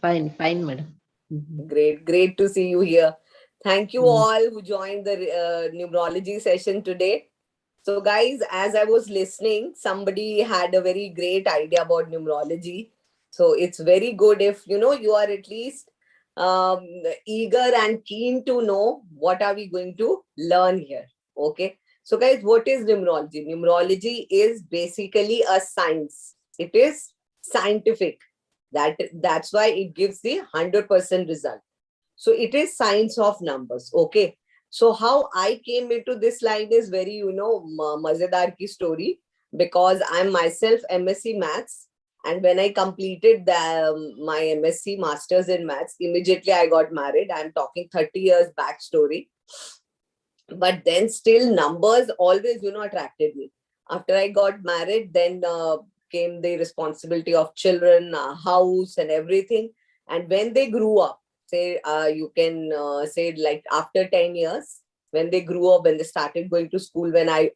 Fine, fine, madam. Mhm. Great, great to see you here. Thank you Mm. all who joined the numerology session today. So, guys, as I was listening, somebody had a very great idea about numerology. So, it's very good if you are at least um, eager and keen to know what are we going to learn here. Okay. So, guys, what is numerology? Numerology is basically a science. It is scientific. That's why it gives the 100% result. So it is science of numbers. Okay. So how I came into this line is very, mazedar ki story, because I'm myself MSc Maths. And when I completed my MSc Masters in Maths, immediately I got married. I'm talking 30 years back story. But then still numbers always, attracted me. After I got married, then came the responsibility of children, house and everything. And when they grew up, say you can say like after 10 years, when they grew up and they started going to school, when I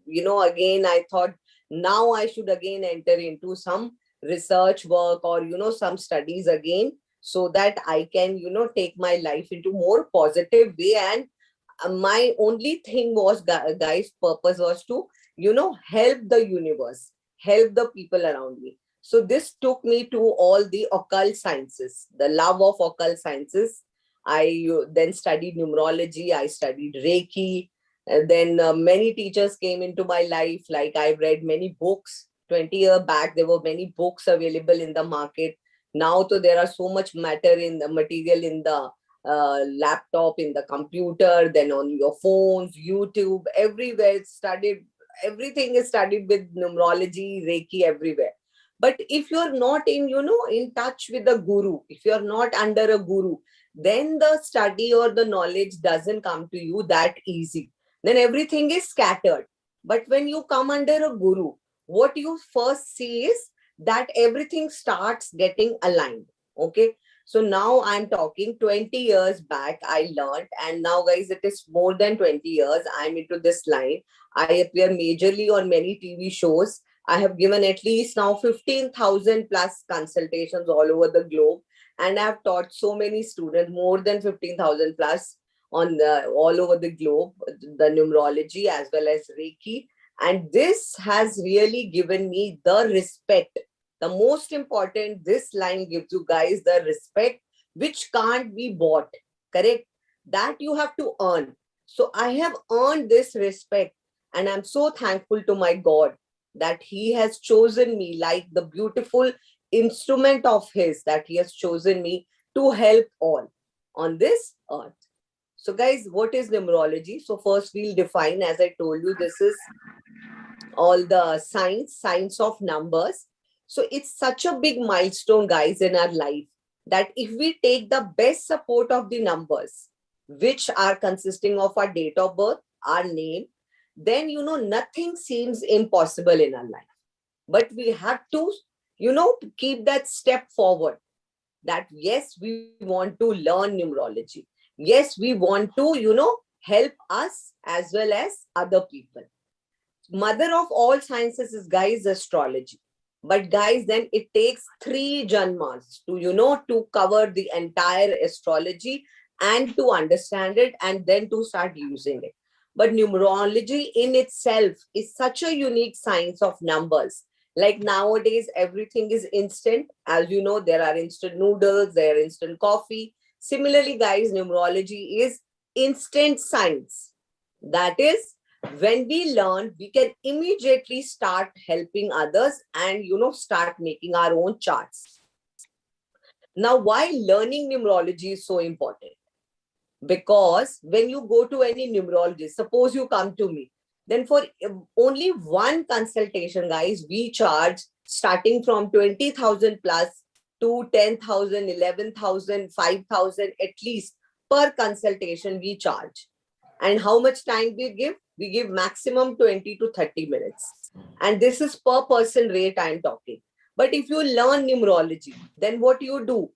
again I thought now I should again enter into some research work or some studies again, so that I can take my life into more positive way. And my only thing was, guys, purpose was to help the universe, help the people around me. So this took me to all the occult sciences, the love of occult sciences. I then studied numerology, I studied reiki, and then many teachers came into my life. Like I've read many books. 20 years back there were many books available in the market. Now so there are so much matter in the material in the laptop, in the computer, then on your phones, YouTube, everywhere. It's studied. Everything is studied with numerology, Reiki, everywhere. But if you're not in touch with the guru, if you're not under a guru, then the study or the knowledge doesn't come to you that easy. Then everything is scattered. But when you come under a guru, what you first see is that everything starts getting aligned. Okay. So now I'm talking 20 years back, I learned, and now, guys, it is more than 20 years. I'm into this line. I appear majorly on many TV shows. I have given at least now 15,000 plus consultations all over the globe, and I've taught so many students, more than 15,000 plus on the all over the globe, the numerology as well as Reiki. And this has really given me the respect. The most important, this line gives you guys the respect which can't be bought. Correct? That you have to earn. So I have earned this respect, and I'm so thankful to my God that He has chosen me like the beautiful instrument of His, that He has chosen me to help all on this earth. So, guys, what is numerology? So, first we'll define, as I told you, this is all the science of numbers. So it's such a big milestone, guys, in our life, that if we take the best support of the numbers, which are consisting of our date of birth, our name, then nothing seems impossible in our life. But we have to keep that step forward, that yes, we want to learn numerology, yes, we want to help us as well as other people. Mother of all sciences is, guys, astrology. But guys, then it takes 3 janmas to to cover the entire astrology and to understand it and then to start using it. But numerology in itself is such a unique science of numbers. Like nowadays everything is instant. As you know, there are instant noodles, there are instant coffee. Similarly, guys, numerology is instant science. That is, when we learn, we can immediately start helping others and start making our own charts. Now, why learning numerology is so important? Because when you go to any numerologist, suppose you come to me, then for only one consultation, guys, we charge starting from 20,000 plus to 10,000, 11,000, 5,000 at least per consultation we charge. And how much time we give? We give maximum 20 to 30 minutes. And this is per person rate I'm talking. But if you learn numerology, then what you do?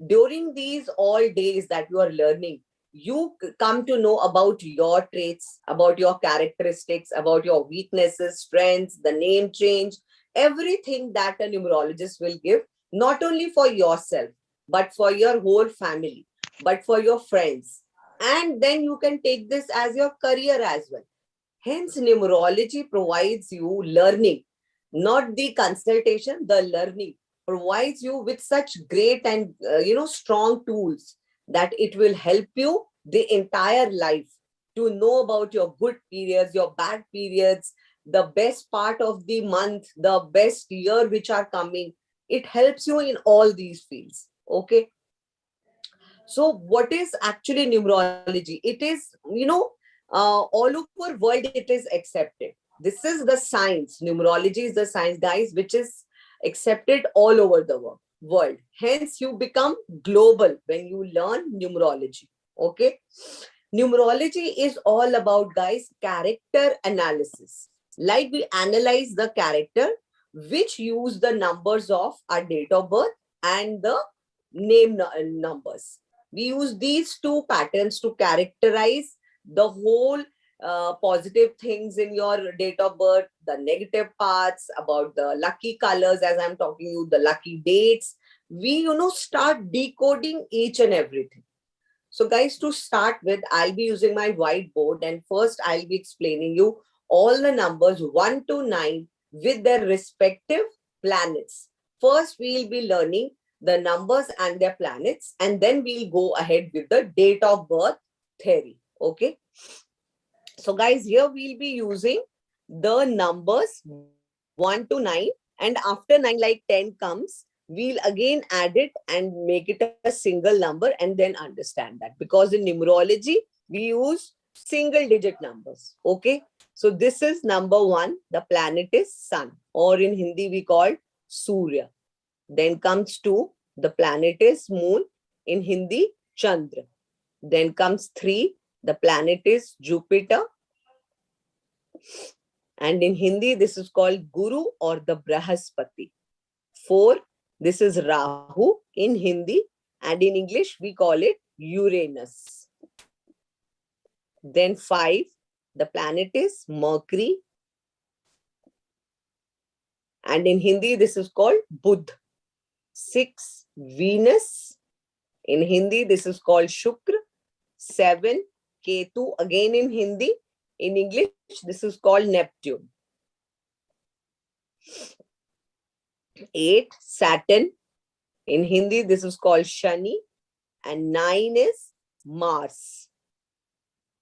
During these all days that you are learning, you come to know about your traits, about your characteristics, about your weaknesses, strengths, the name change, everything that a numerologist will give, not only for yourself, but for your whole family, but for your friends. And then you can take this as your career as well. Hence, numerology provides you learning, not the consultation, the learning provides you with such great and strong tools that it will help you the entire life to know about your good periods, your bad periods, the best part of the month, the best year which are coming. It helps you in all these fields. Okay. So what is actually numerology? It is, all over world it is accepted. This is the science. Numerology is the science, guys, which is accepted all over the world. Hence, you become global when you learn numerology. Okay. Numerology is all about, guys, character analysis. Like we analyze the character, which use the numbers of our date of birth and the name numbers. We use these two patterns to characterize the whole positive things in your date of birth, the negative parts, about the lucky colors, as I'm talking you, the lucky dates. We, start decoding each and everything. So guys, to start with, I'll be using my whiteboard, and first I'll be explaining you all the numbers 1 to 9 with their respective planets. First, we'll be learning the numbers and their planets, and then we'll go ahead with the date of birth theory. Okay. So guys, here we'll be using the numbers 1 to 9, and after 9, like 10 comes, we'll again add it and make it a single number and then understand that. Because in numerology, we use single digit numbers. Okay. So this is number 1. The planet is Sun, or in Hindi we call Surya. Then comes 2. The planet is Moon. In Hindi, Chandra. Then comes 3. The planet is Jupiter. And in Hindi, this is called Guru or the Brahaspati. 4. This is Rahu in Hindi. And in English, we call it Uranus. Then 5. The planet is Mercury. And in Hindi, this is called Budh. 6. Venus. In Hindi, this is called Shukra. 7. Ketu, again in Hindi. In English, this is called Neptune. 8. Saturn. In Hindi, this is called Shani. And 9 is Mars.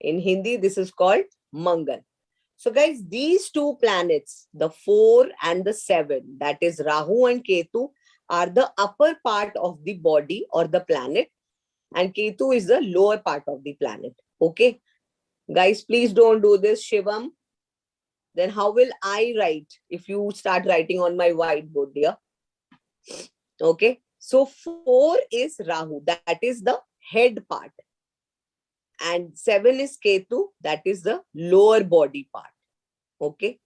In Hindi, this is called Mangal. So guys, these two planets, the 4 and the 7, that is Rahu and Ketu, are the upper part of the body or the planet, and Ketu is the lower part of the planet. Okay. Guys, please don't do this, Shivam. Then how will I write if you start writing on my whiteboard, dear? Okay. So 4 is Rahu, that is the head part. And 7 is Ketu, that is the lower body part. Okay.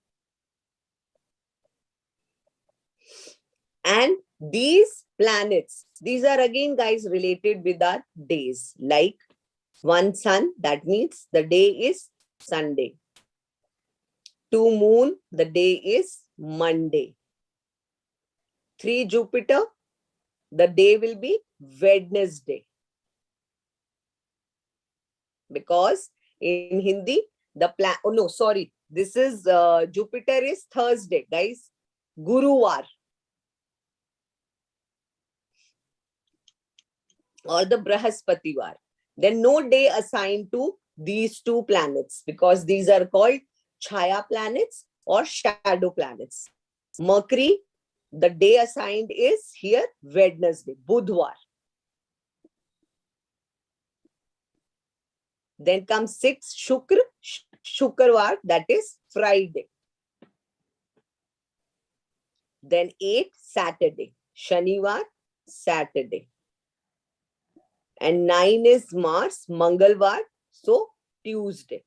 And these planets, these are again, guys, related with our days. Like 1 Sun, that means the day is Sunday. 2 Moon, the day is Monday. 3 Jupiter, the day will be Wednesday. Because in Hindi, this is Jupiter is Thursday, guys. Guruvar. Or the Brahaspativar. Then no day assigned to these two planets, because these are called Chaya planets or shadow planets. Mercury, the day assigned is here Wednesday, Budhvar. Then comes 6, Shukrvar, that is Friday. Then 8, Saturday, Shanivar, Saturday. And 9 is Mars, Mangalvar, so Tuesday.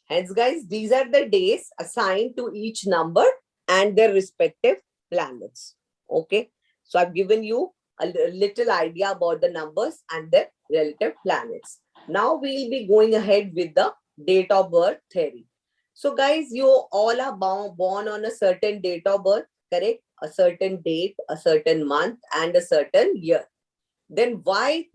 Hence, guys, these are the days assigned to each number and their respective planets. Okay. So I've given you a little idea about the numbers and their relative planets. Now we'll be going ahead with the date of birth theory. So guys, you all are born on a certain date of birth, correct? a certain date, a certain month, and a certain year. Then why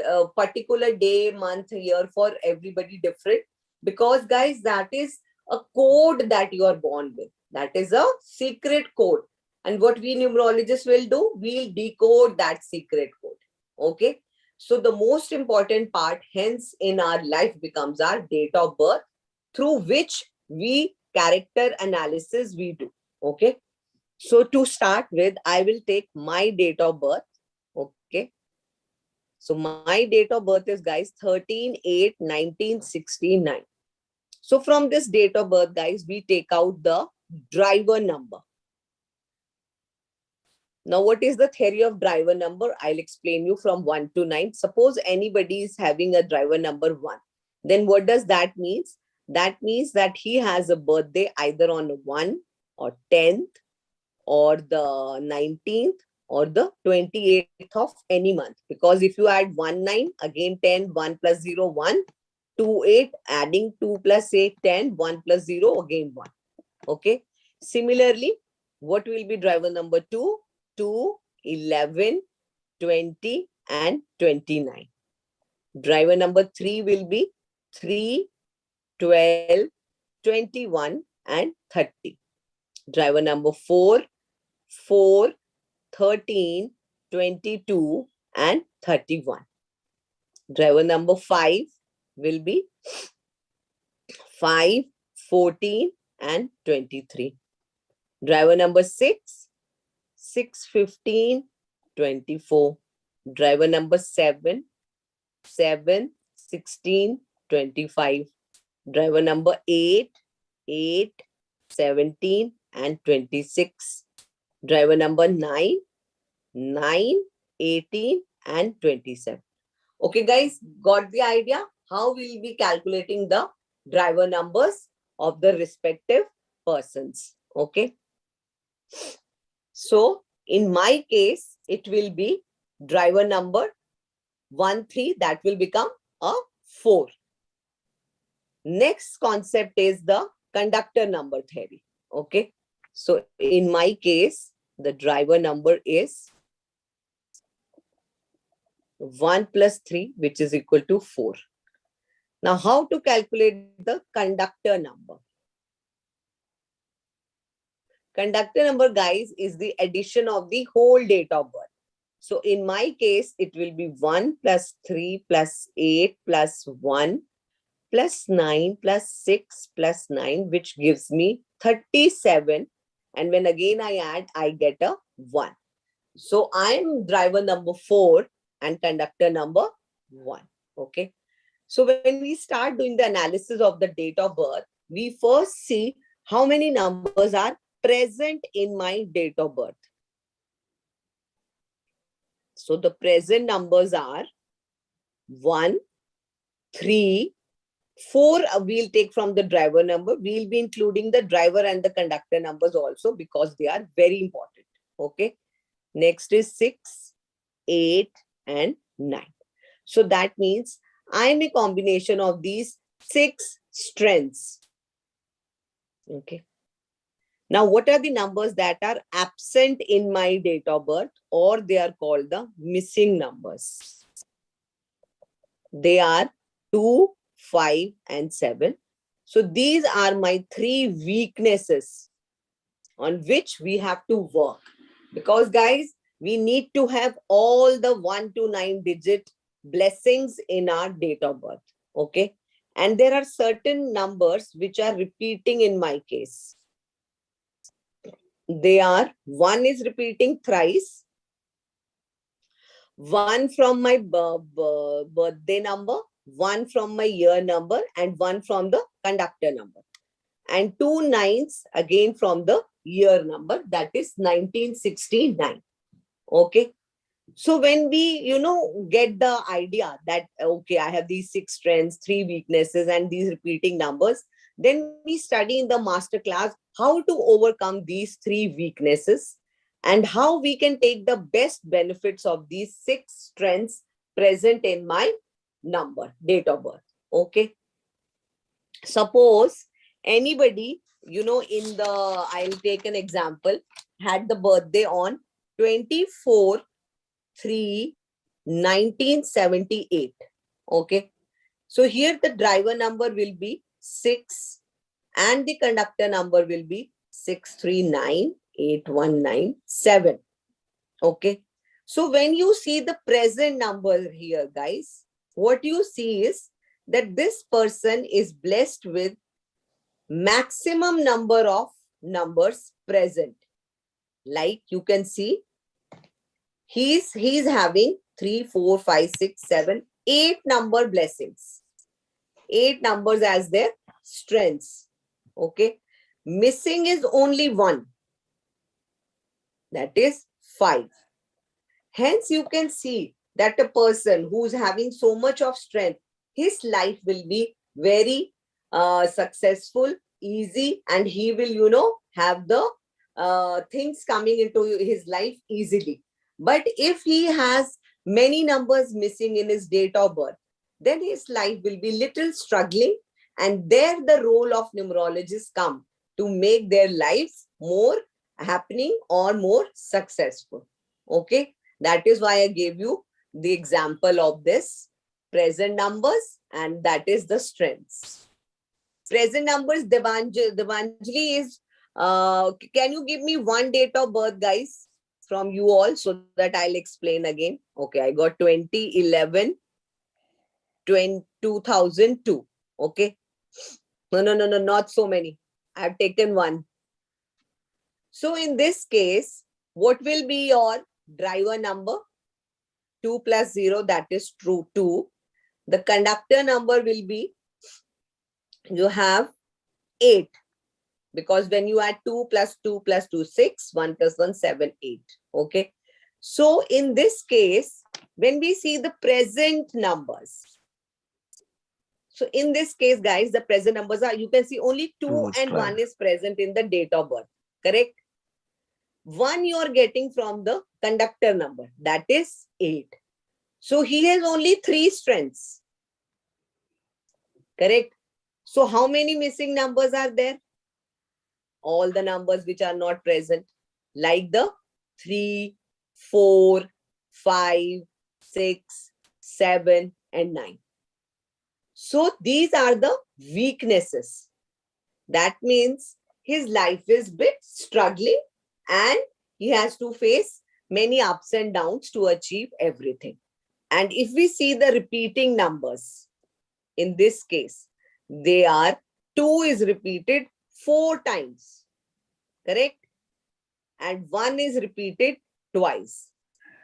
a particular day, month, year for everybody different? Because guys, that is a code that you are born with. That is a secret code. And what we numerologists will do, we'll decode that secret code. Okay. So the most important part, hence, in our life becomes our date of birth, through which we character analysis we do. Okay. So to start with, I will take my date of birth. Okay. So my date of birth is, guys, 13/8/1969. So from this date of birth, guys, we take out the driver number. Now, what is the theory of driver number? I'll explain you from 1 to 9. Suppose anybody is having a driver number 1. Then what does that mean? That means that he has a birthday either on 1 or 10th or the 19th or the 28th of any month. Because if you add 1, 9, again 10, 1 plus 0, 1, 2, 8, adding 2 plus 8, 10, 1 plus 0, again 1. Okay. Similarly, what will be driver number 2? 2, 11, 20, and 29. Driver number 3 will be 3, 12, 21, and 30. Driver number 4, 4, 13, 22, and 31. Driver number 5 will be 5, 14, and 23. Driver number 6, 6, 15, 24. Driver number 7, 7, 16, 25. Driver number 8, 8, 17, and 26. Driver number 9, 9, 18, and 27. Okay, guys, got the idea? How we'll be calculating the driver numbers of the respective persons. Okay. So, in my case, it will be driver number 1, 3. That will become a 4. Next concept is the conductor number theory. Okay. So, in my case, the driver number is 1 plus 3, which is equal to 4. Now, how to calculate the conductor number? Conductor number, guys, is the addition of the whole date of birth. So, in my case, it will be 1 plus 3 plus 8 plus 1 plus 9 plus 6 plus 9, which gives me 37. And when again I add, I get a 1. So, I am driver number 4 and conductor number 1. Okay. So, when we start doing the analysis of the date of birth, we first see how many numbers are present in my date of birth. So the present numbers are 1, 3, 4. We'll take from the driver number. We'll be including the driver and the conductor numbers also because they are very important. Okay. Next is 6, 8, and 9. So that means I'm a combination of these 6 strengths. Okay. Now, what are the numbers that are absent in my date of birth, or they are called the missing numbers? They are 2, 5, and 7. So these are my 3 weaknesses on which we have to work. Because, guys, we need to have all the 1 to 9 digit blessings in our date of birth. Okay. And there are certain numbers which are repeating in my case. They are, 1 is repeating thrice, 1 from my birthday number, 1 from my year number, and 1 from the conductor number. And 2 9s again from the year number, that is 1969. Okay. So when we, get the idea that, okay, I have these 6 strengths, 3 weaknesses, and these repeating numbers, then we study in the master class how to overcome these 3 weaknesses and how we can take the best benefits of these 6 strengths present in my number, date of birth. Okay. Suppose anybody, I'll take an example, had the birthday on 24/3/1978. Okay. So here the driver number will be 6 and the conductor number will be 6398197. Okay. So when you see the present number here, guys, what you see is that this person is blessed with maximum number of numbers present. Like you can see, he's having 3, 4, 5, 6, 7, 8 number blessings. 8 numbers as their strengths. Okay. Missing is only 1. That is 5. Hence, you can see that a person who's having so much of strength, his life will be very successful, easy, and he will, have the things coming into his life easily. But if he has many numbers missing in his date of birth, then his life will be little struggling, and there the role of numerologists come to make their lives more happening or more successful. Okay. That is why I gave you the example of this present numbers, and that is the strengths. Present numbers, Devanjali is, can you give me one date of birth, guys, from you all so that I'll explain again? Okay, I got 2011, 2002. Okay. No, not so many. I've taken one. So in this case, what will be your driver number? 2 plus 0, that is true 2. The conductor number will be, you have 8. Because when you add 2 plus 2 plus 2, 6, 1 plus 1, 7, 8. Okay. So in this case, when we see the present numbers, so in this case, guys, the present numbers are, you can see only 2 and 1 is present in the date of birth. Correct? 1 you are getting from the conductor number, that is 8. So he has only 3 strengths. Correct? So how many missing numbers are there? All the numbers which are not present, like the 3, 4, 5, 6, 7, and 9. So these are the weaknesses. That means his life is bit struggling and he has to face many ups and downs to achieve everything. And if we see the repeating numbers, in this case, they are 2 is repeated 4 times. Correct? And 1 is repeated twice.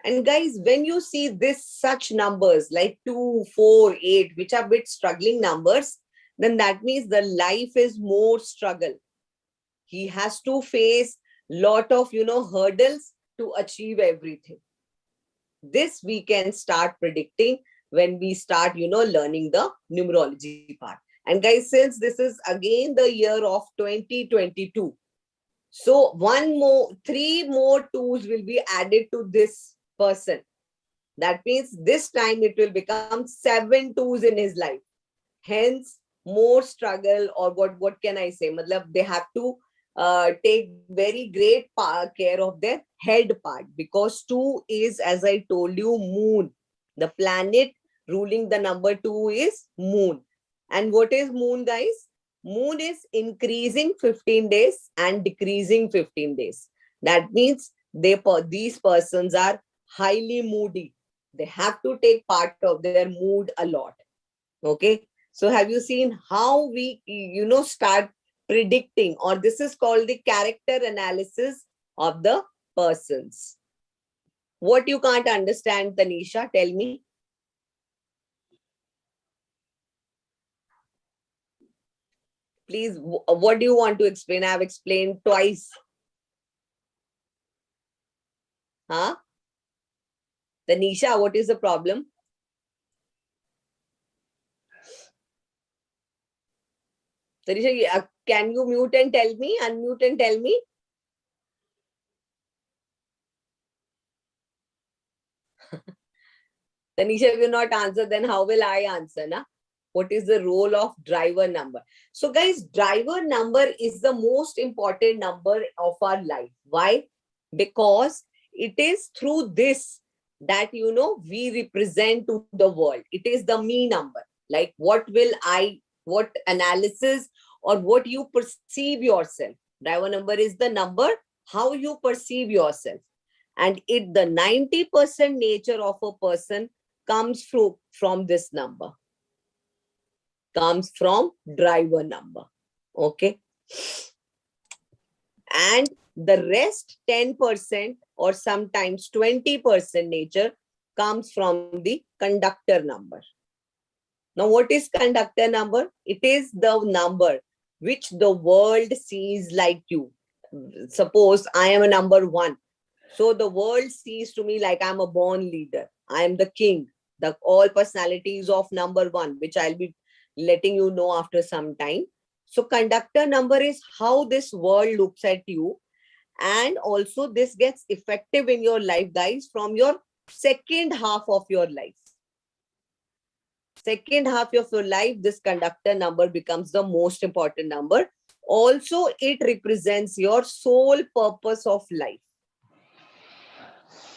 And guys, when you see this such numbers like 2, 4, 8, which are bit struggling numbers, then that means the life is more struggle. He has to face lot of, hurdles to achieve everything. This we can start predicting when we start, learning the numerology part. And guys, since this is again the year of 2022, so 3 more 2s will be added to this person. That means this time it will become 7 2s in his life. Hence, more struggle, or what can I say? They have to take very great care of their head part, because 2 is, as I told you, moon. The planet ruling the number 2 is moon. And what is moon, guys? Moon is increasing 15 days and decreasing 15 days. That means these persons are highly moody. They have to take part of their mood a lot. Okay. So have you seen how we, start predicting, or this is called the character analysis of the persons. What you can't understand, Tanisha? Tell me. Please, what do you want to explain? I have explained twice. Huh? Tanisha, what is the problem? Tanisha, can you mute and tell me? Unmute and tell me. Tanisha, if you not answer, then how will I answer? Na? What is the role of driver number? So guys, driver number is the most important number of our life. Why? because it is through this that we represent to the world. It is the me number. Like what analysis or what you perceive yourself. Driver number is the number how you perceive yourself, and the 90% nature of a person comes from this number, comes from driver number. Okay, and the rest 10% or sometimes 20% nature comes from the conductor number. Now, what is conductor number? It is the number which the world sees like you. Suppose I am a number 1. So the world sees to me like I'm a born leader. I am the king, the all personalities of number 1, which I'll be letting you know after some time. So conductor number is how this world looks at you. And also this gets effective in your life, guys, from your second half of your life. Second half of your life, this conductor number becomes the most important number. Also, it represents your sole purpose of life.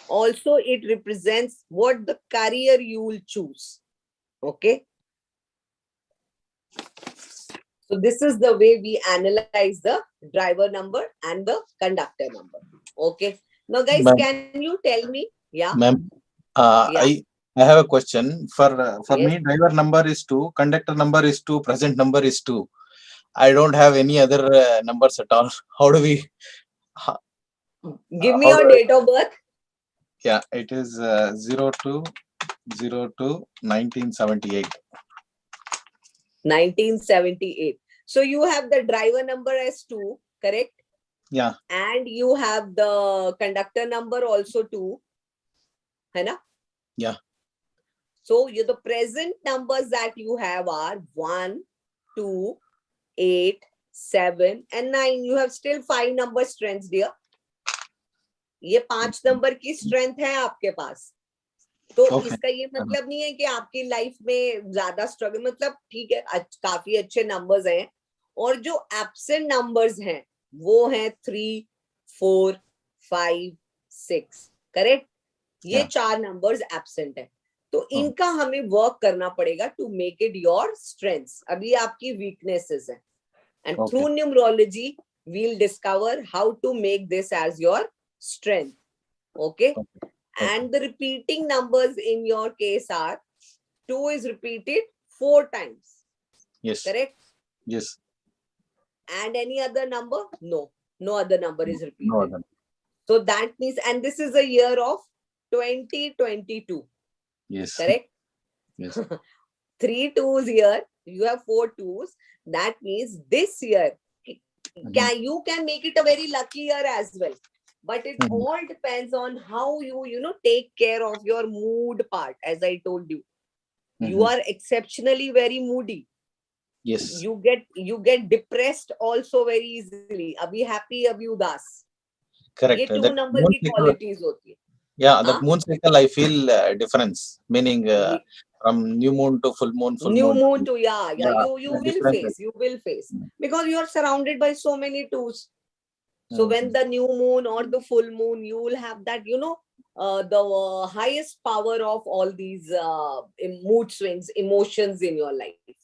Also, it represents what the career you will choose. Okay. So this is the way we analyze the driver number and the conductor number. Okay. Now, guys, can you tell me? Yeah. Ma'am, Yeah. I have a question. For Yes. me, driver number is 2, conductor number is 2, present number is 2. I don't have any other numbers at all. How do we? Give me your date of birth. Yeah, it is 02/02/1978. 1978. So you have the driver number as 2, correct? Yeah. And you have the conductor number also 2. Hai na? Yeah. So the present numbers that you have are 1, 2, 8, 7 and 9. You have still 5 number strengths, dear. ये 5 number की strength है आपके पास. तो इसका ये मतलब नहीं है कि आपकी लाइफ में ज्यादा स्ट्रगल, मतलब ठीक है, काफी अच्छे नंबर्स हैं. और जो एब्सेंट नंबर्स हैं वो हैं 3, 4, 5, 6. करेक्ट. ये 4 नंबर्स एब्सेंट है. तो इनका हमें वर्क करना पड़ेगा to make it your strengths. अभी आपकी वीकनेसेस है, and through numerology we will discover how to make this as your strength. Okay. And the repeating numbers in your case are 2 is repeated 4 times. Yes. Correct? Yes. And any other number? No. No other number is repeated. No other. So that means, and this is a year of 2022. Yes. Correct? Yes. 3 2s here. You have 4 2s. That means this year, you can make it a very lucky year as well. But it all depends on how you take care of your mood part. As I told you, you are exceptionally very moody. Yes. You get depressed also very easily. Abhi happy, abhi udas. Correct. ये 2 number की qualities होती है. Yeah, that moon cycle I feel difference. Meaning from new moon to full moon, new moon to yeah. You will face because you are surrounded by so many 2s. So when the new moon or the full moon, you will have that, the highest power of all these mood swings, emotions in your life.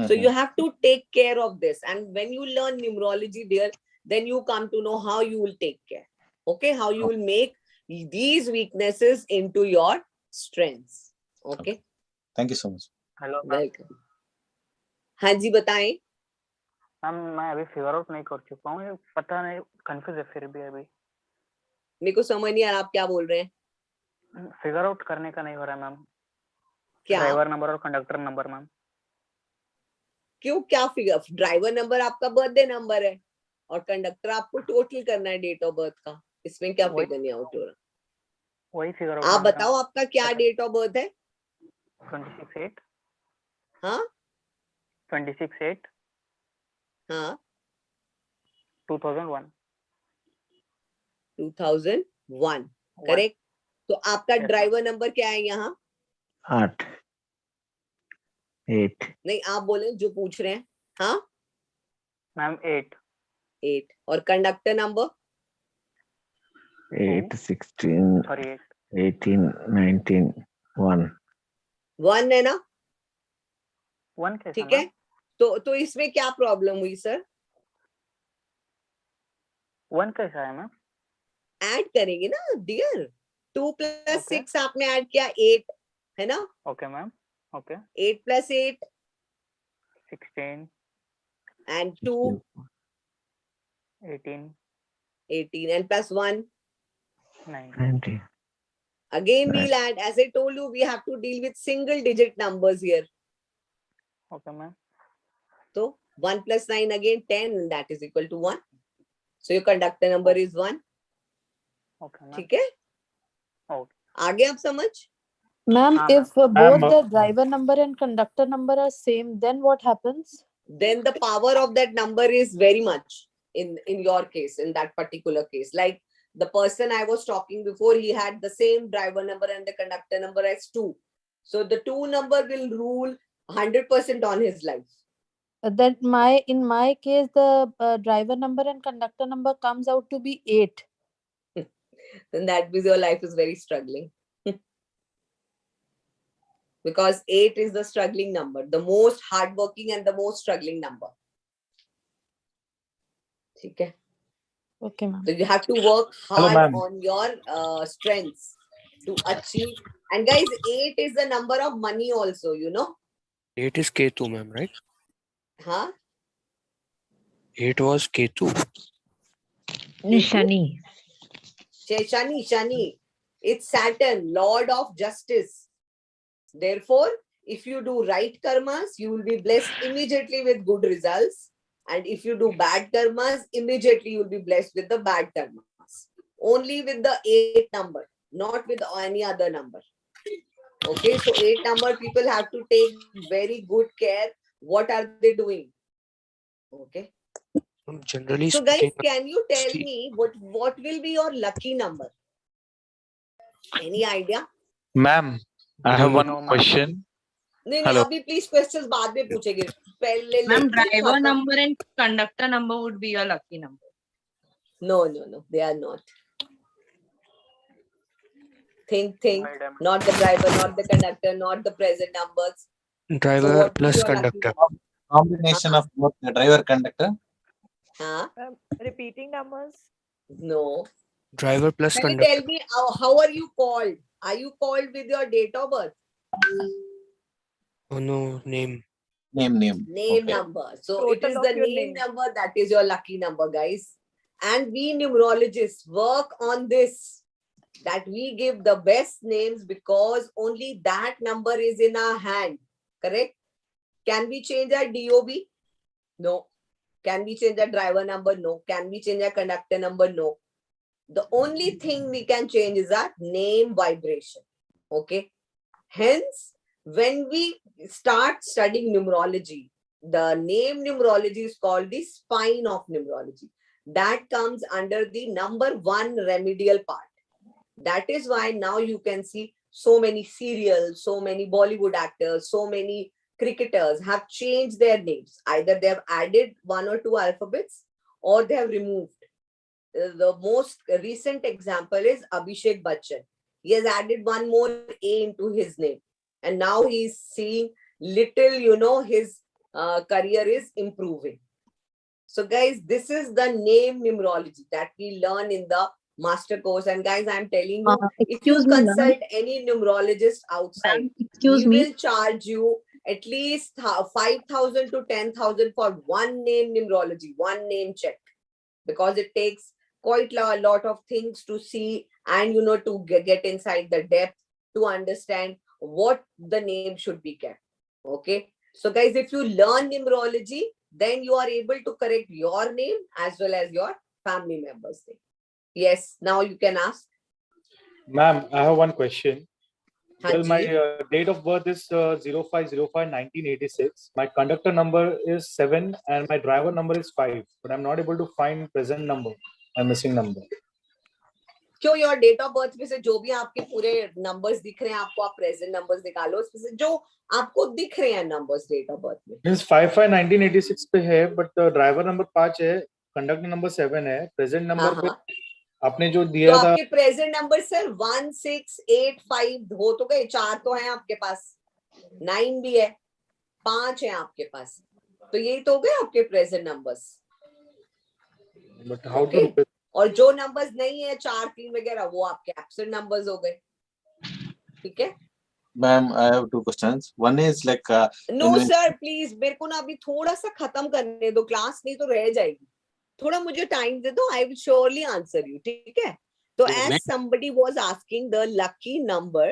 So you have to take care of this. And when you learn numerology, dear, then you come to know how you will take care. Okay, how you will make these weaknesses into your strengths. Okay. Thank you so much. Hello. Welcome. हाँ जी बताएं. Ma'am मैं अभी figure out नहीं कर चुका हूँ, पता नहीं, कंफ्यूज है फिर भी. अभी मेरे को समझ नहीं आ रहा आप क्या बोल रहे हैं. फिगर आउट करने का नहीं हो रहा है मैम. क्या? ड्राइवर नंबर और कंडक्टर नंबर मैम. क्यों, क्या फिगर? ड्राइवर नंबर आपका बर्थडे नंबर है और कंडक्टर आपको टोटल करना है डेट ऑफ बर्थ का. इसमें क्या फिगर नहीं आउट हो रहा? वही फिगर आउट. आप बताओ आपका क्या डेट ऑफ बर्थ है? 26/8. हाँ 26/8. हाँ 2001. 2001 करेक्ट. तो आपका ड्राइवर नंबर क्या है यहाँ? 8. नहीं, आप बोले जो पूछ रहे हैं. हाँ मैम 8. और कंडक्टर नंबर? 8, 16, Sorry, 18, 19, 1. 1 है ना? 1 कैसा ठीक है, मैम? तो इसमें क्या प्रॉब्लम हुई सर? 1 कैसा है मैम? ऐड करेंगे ना डियर, 2 + Okay. 6 आपने ऐड किया 8 है ना? Okay ma'am. Okay. 8 + 8 16, and 2 18, 18 and +1 19. 19. again Right. we'll add. As I told you, we have to deal with single digit numbers here. Okay ma'am. So 1 + 9 again 10, and that is equal to 1. So your conductor number is 1. Okay ma'am. ठीक है, Okay. आगे आप समझ? Ma'am, हाँ, if both Ma'am, the driver number and conductor number are same, then what happens? Then the power of that number is very much in your case, in that particular case. Like the person I was talking before, he had the same driver number and the conductor number as 2. So the 2 number will rule 100% on his life. Then in my case, the driver number and conductor number comes out to be 8. Then that means your life is very struggling. Because 8 is the struggling number, the most hardworking and the most struggling number. ठीक है? Okay, ma'am. So you have to work Hello, hard ma'am. on your strengths to achieve. And guys, 8 is the number of money also, you know. 8 is Ketu, ma'am, right? Huh? 8 was Ketu. Shani. Shani. It's Saturn, Lord of Justice. Therefore, if you do right karmas, you will be blessed immediately with good results. And if you do bad karmas, immediately you will be blessed with the bad karmas. Only with the 8 number, not with any other number. Okay, so 8 number people have to take very good care. What are they doing? Okay. Generally So guys, speaking, can you tell see- me what will be your lucky number? Any idea? Ma'am, I have No, one ma'am. question. नहीं Hello. अभी please questions बाद में पूछेंगे, पहले Ma'am, लेके driver खत्म. number and conductor number would be your lucky number. No, they are not. Think. Madam. Not the driver, not the conductor, not the present numbers. driver what plus is your lucky conductor. number? Combination of both the driver conductor. Huh? Repeating numbers. No. Driver plus Can you conductor. tell me how are you called? Are you called with your date of birth? Oh no, name. Name. Name Okay. number. So Total it is of the your name name. number that is your lucky number, guys. And we numerologists work on this, that we give the best names because only that number is in our hand. Correct? Can we change our DOB? No. Can we change our driver number? No. Can we change our conductor number? No. The only thing we can change is our name vibration. Okay. Hence, when we start studying numerology, the name numerology is called the spine of numerology. That comes under the number 1 remedial part. That is why now you can see so many serials, so many Bollywood actors, so many cricketers have changed their names. Either they have added 1 or 2 alphabets or they have removed. The most recent example is Abhishek Bachchan. He has added 1 more A into his name. And now he's seeing little, his career is improving. So guys, this is the name numerology that we learn in the master course. And guys, I'm telling you, if you Excuse me, ma'am. consult any numerologist outside, Excuse he me. will charge you at least 5,000 to 10,000 for one name numerology, one name check, because it takes quite a lot of things to see and to get inside the depth to understand what the name should be kept. Okay, so guys, if you learn numerology, then you are able to correct your name as well as your family members' name. Yes, now you can ask. Ma'am, I have one question. Well, my Hanji. date of birth is 05/05/1986. My conductor number is 7 and my driver number is 5. But I'm not able to find present number. I'm missing number. क्यों your date of birth में से जो भी आपके पूरे numbers दिख रहे हैं आपको, आप प्रेजेंट नंबर्स निकालो, उसमें से जो आपको दिख रहे हैं नंबर्स डेट ऑफ बर्थ में. Means 5/5/1986 पे है, but ड्राइवर नंबर 5 है, कंडक्टर नंबर 7 है, प्रेजेंट नंबर पे आपने जो तो दिया था आपके प्रेजेंट नंबर सर 1 6 8 5 हो तो गए, 4 तो है आपके पास, 9 भी है, 5 है आपके पास, तो यही तो हो गए आपके present numbers. But how okay, two और जो नंबर्स नहीं है 4 3 वगैरह वो आपके एब्सेंट नंबर्स हो गए। ठीक है Ma'am, I have two questions. One is like no when sir please, मेरे को ना अभी थोड़ा सा खत्म करने दो क्लास, नहीं तो रह जाएगी, थोड़ा मुझे टाइम दे दो, I will surely answer you. ठीक है, तो as somebody was asking the lucky number,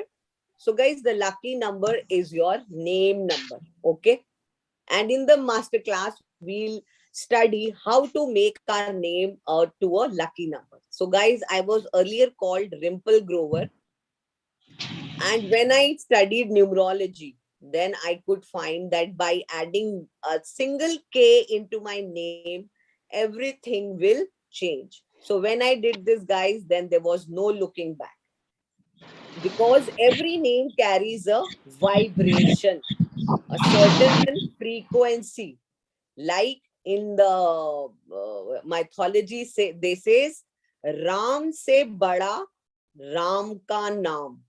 so guys the lucky number is your name number. Okay, and in the master class we'll study how to make our name to a lucky number. So guys, I was earlier called Rimple Grover, and when I studied numerology, then I could find that by adding a single K into my name, everything will change. So when I did this, guys, then there was no looking back, because every name carries a vibration, a certain frequency. Like in the mythology, they says Ram se bada Ram ka naam.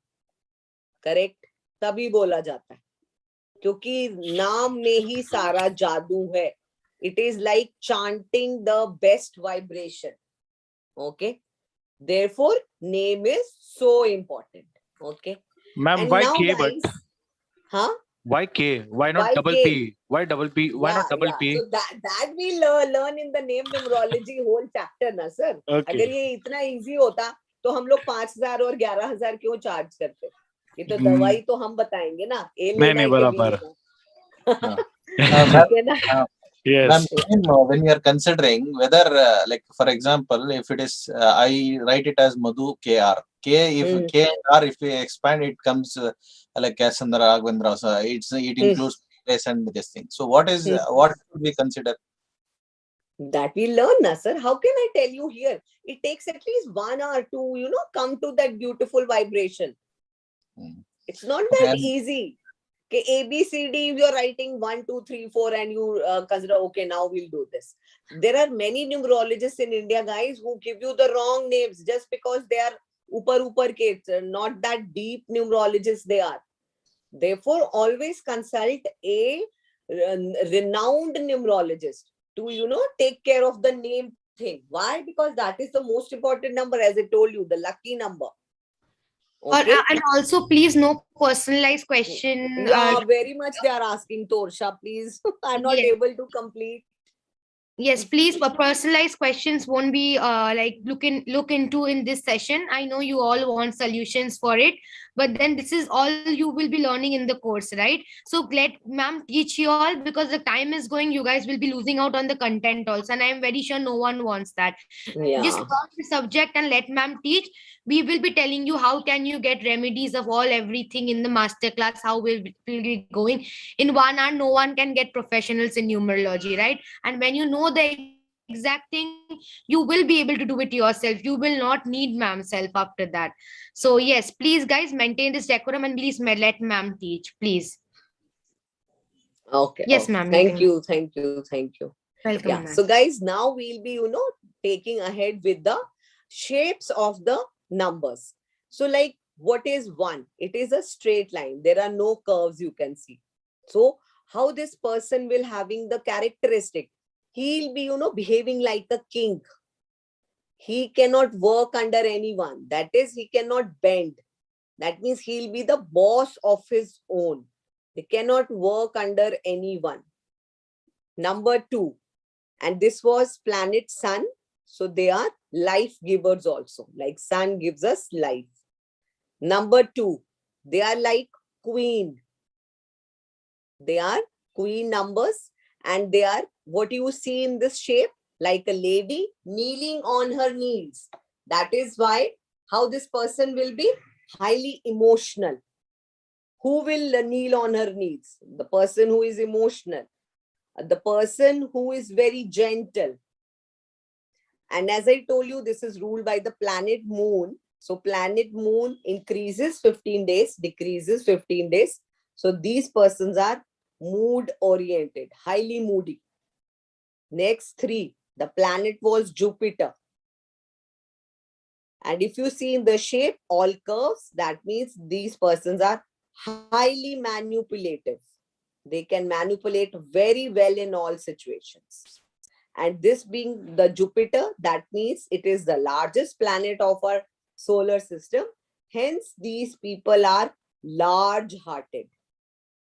Correct, तभी बोला जाता है क्योंकि नाम में ही सारा जादू है. It is like chanting the best vibration. Okay, therefore name is so important. Okay Ma'am, and why now K guys, but huh, why K? Why not why double K? P? Why double P? Why not double P? So that we learn in the name numerology whole chapter ना sir. Okay. अगर ये इतना easy होता तो हम लोग 5,000 और 11,000 क्यों चार्ज करते? ये तो दवाई तो हम बताएंगे ना, ए लेना है कि बी लेना. ठीक है ना? Ma'am, when you are considering whether, like for example, if it is, I write it as Madhu KR. If KR, if we expand, it comes like Kasandra Agwendra. So it includes place and this thing. So what should we consider? That we learn, na sir. How can I tell you here? It takes at least 1 hour to come to that beautiful vibration. It's not that easy. Okay, A, B, C, D, you're writing 1, 2, 3, 4 and you consider, okay, now we'll do this. There are many numerologists in India, guys, who give you the wrong names just because they are upar kids, not that deep numerologists they are. Therefore, always consult a renowned numerologist to, take care of the name thing. Why? Because that is the most important number, as I told you, the lucky number. Okay. And also, please, no personalized question. Yeah, very much they are asking, Torsha, please. I'm not able to complete. Yes, please. But personalized questions won't be look into in this session. I know you all want solutions for it, but then this is all you will be learning in the course, right? So let ma'am teach you all, because the time is going. You guys will be losing out on the content also, and I am very sure no one wants that. Yeah. Just learn the subject and let ma'am teach. We will be telling you how can you get remedies of everything in the masterclass. How will be going in 1 hour. No one can get professionals in numerology, right? And when you know the exact thing, you will be able to do it yourself. You will not need ma'am's help after that. So yes, please guys, maintain this decorum and please let ma'am teach, please. Okay. Yes, okay. ma'am. Thank you. Welcome. Yeah. So guys, now we'll be, taking ahead with the shapes of the numbers. So like, what is 1? It is a straight line. There are no curves you can see. So how this person will having the characteristic? He'll be, behaving like a king. He cannot work under anyone. That is, he cannot bend. That means he'll be the boss of his own. He cannot work under anyone. Number 2, and this was planet Sun. So they are life givers also. Like sun gives us life. Number 2, they are like queen. They are queen numbers, and they are what you see in this shape, like a lady kneeling on her knees. That is why how this person will be highly emotional. Who will kneel on her knees? The person who is emotional, the person who is very gentle. And as I told you, this is ruled by the planet moon. So planet moon increases 15 days, decreases 15 days. So these persons are mood oriented, highly moody. Next 3, the planet was Jupiter. And if you see in the shape, all curves, that means these persons are highly manipulative. They can manipulate very well in all situations. And this being the Jupiter, that means it is the largest planet of our solar system. Hence, these people are large-hearted.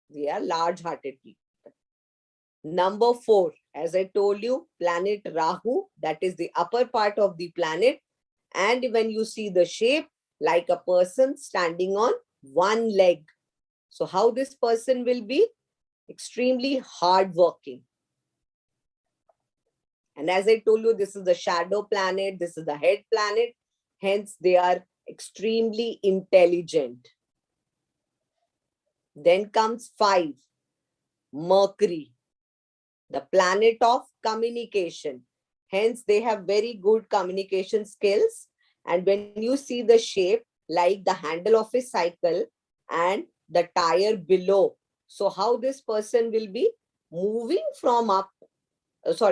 They are large-hearted people. Number 4, as I told you, planet Rahu, that is the upper part of the planet. And when you see the shape, like a person standing on one leg. So how this person will be? Extremely hardworking. And as I told you, this is the shadow planet, this is the head planet. Hence, they are extremely intelligent. Then comes 5, Mercury, the planet of communication. Hence, they have very good communication skills. And when you see the shape, like the handle of a cycle and the tire below. So how this person will be moving from up,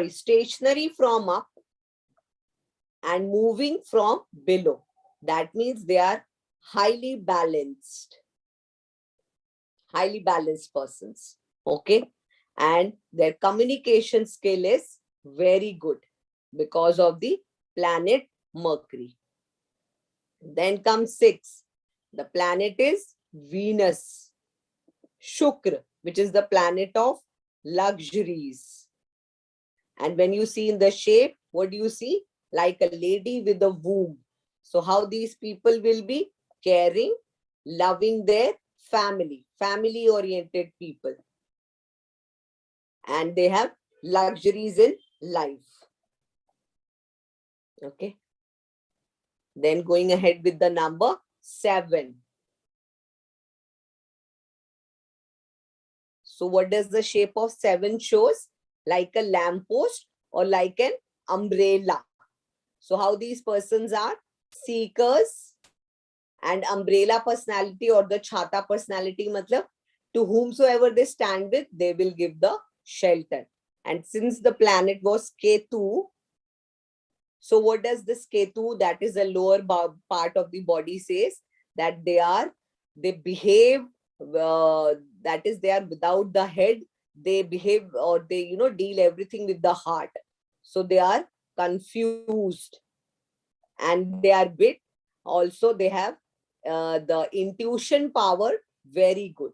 stationary from up and moving from below. That means they are highly balanced persons. Okay. And their communication skill is very good because of the planet Mercury. Then comes 6. The planet is Venus, Shukra, which is the planet of luxuries. And when you see in the shape, what do you see? Like a lady with a womb. So how these people will be? Caring, loving their family, family-oriented people. And they have luxuries in life. Okay. Then going ahead with the number 7. So what does the shape of 7 shows? Like a lamppost or like an umbrella. So how these persons are? Seekers and umbrella personality or the chhata personality, matlab, to whomsoever they stand with, they will give the shelter. And since the planet was Ketu, so what does this Ketu, that is the lower part of the body, says? That they behave, that is, they are without the head, they behave or they, deal everything with the heart. So they are confused and they are bit. Also, they have the intuition power very good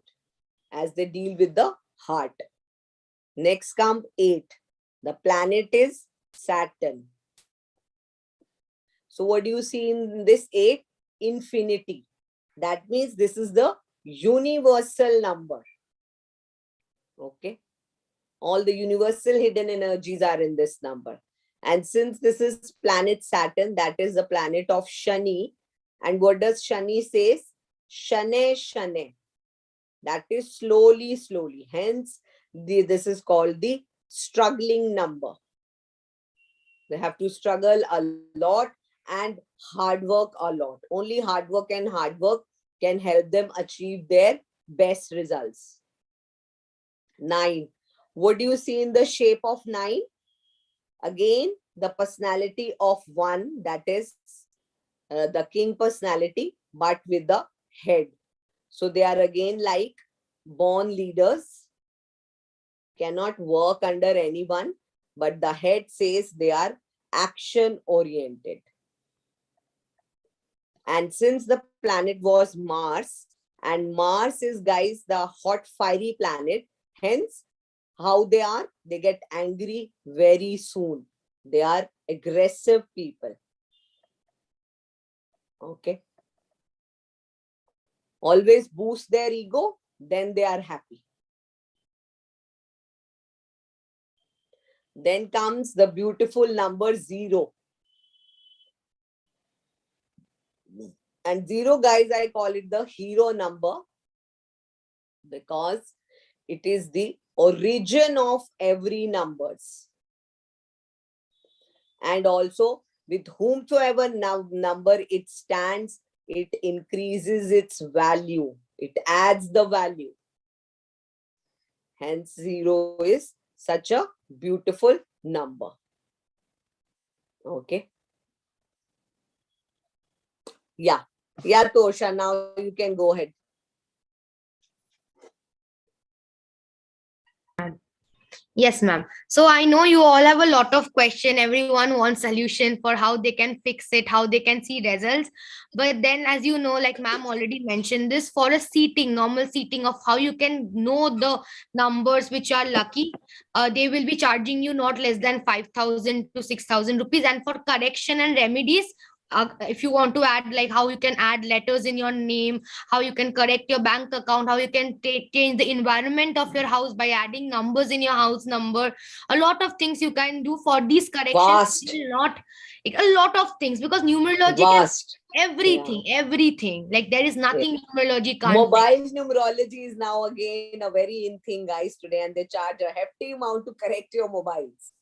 as they deal with the heart. Next comes 8. The planet is Saturn. So what do you see in this 8? Infinity. That means this is the universal number. Okay. All the universal hidden energies are in this number. And since this is planet Saturn, that is the planet of Shani. And what does Shani says? Shane, Shane. That is slowly, slowly. Hence, this is called the struggling number. They have to struggle a lot and hard work a lot. Only hard work can help them achieve their best results. 9. What do you see in the shape of 9? Again, the personality of 1, that is the king personality, but with the head. So they are again like born leaders, cannot work under anyone, but the head says they are action oriented. And since the planet was Mars, and Mars is, guys, the hot fiery planet, hence how they are, they get angry very soon. They are aggressive people. Okay. Always boost their ego, then they are happy. Then comes the beautiful number 0. And 0, guys, I call it the hero number because it is the origin of every numbers. And also with whomsoever number it stands, it increases its value. It adds the value. Hence 0 is such a beautiful number. Okay. Yeah. Yeah, Tosha, now you can go ahead. Yes, ma'am. So I know you all have a lot of question. Everyone wants solution for how they can fix it, how they can see results. But then, as you know, like ma'am already mentioned this, for a seating, normal seating of how you can know the numbers which are lucky, they will be charging you not less than 5,000 to 6,000 rupees. And for correction and remedies, if you want to add, like how you can add letters in your name, how you can correct your bank account, how you can change the environment of your house by adding numbers in your house number, a lot of things you can do for these corrections. Vast. Not a lot of things, because numerology Vast. can everything. Like there is nothing numerology can't Mobile numerology is now again a very in thing, guys, today, and they charge a hefty amount to correct your mobiles.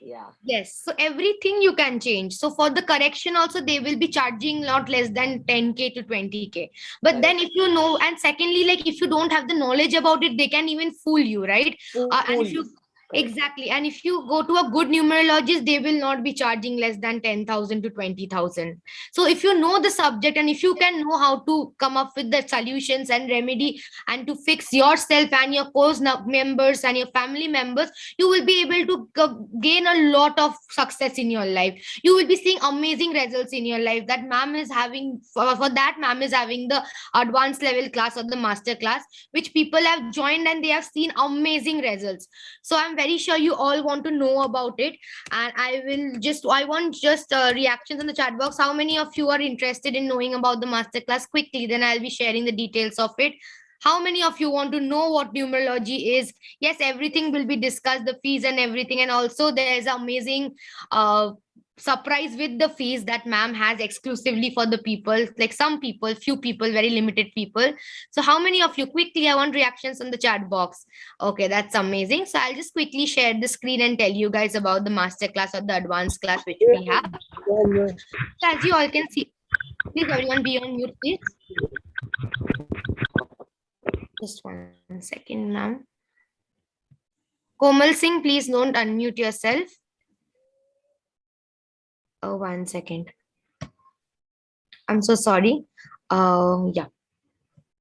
Yeah. Yes, so everything you can change. So for the correction also, they will be charging not less than 10K to 20K. But then if you know, and secondly, like if you don't have the knowledge about it, they can even fool you, right? And if you exactly, and if you go to a good numerologist, they will not be charging less than 10,000 to 20,000. So if you know the subject, and if you can know how to come up with the solutions and remedy, and to fix yourself and your course members and your family members, you will be able to gain a lot of success in your life. You will be seeing amazing results in your life. That ma'am is having, for that ma'am is having the advanced level class or the master class, which people have joined and they have seen amazing results. So I'm very sure you all want to know about it, and I want just reactions in the chat box. How many of you are interested in knowing about the masterclass? Quickly, then I'll be sharing the details of it. How many of you want to know what numerology is? Yes, everything will be discussed, the fees and everything, and also there's amazing surprise with the fees that ma'am has exclusively for the people, like some people, few people, very limited people. So how many of you, quickly, I want reactions on the chat box. Okay, that's amazing. So I'll just quickly share the screen and tell you guys about the master class or the advanced class which we have. So as you all can see, please everyone be on mute, please. Just 1 second, ma'am. Komal Singh, please don't unmute yourself. Oh, 1 second. I'm so sorry. Yeah.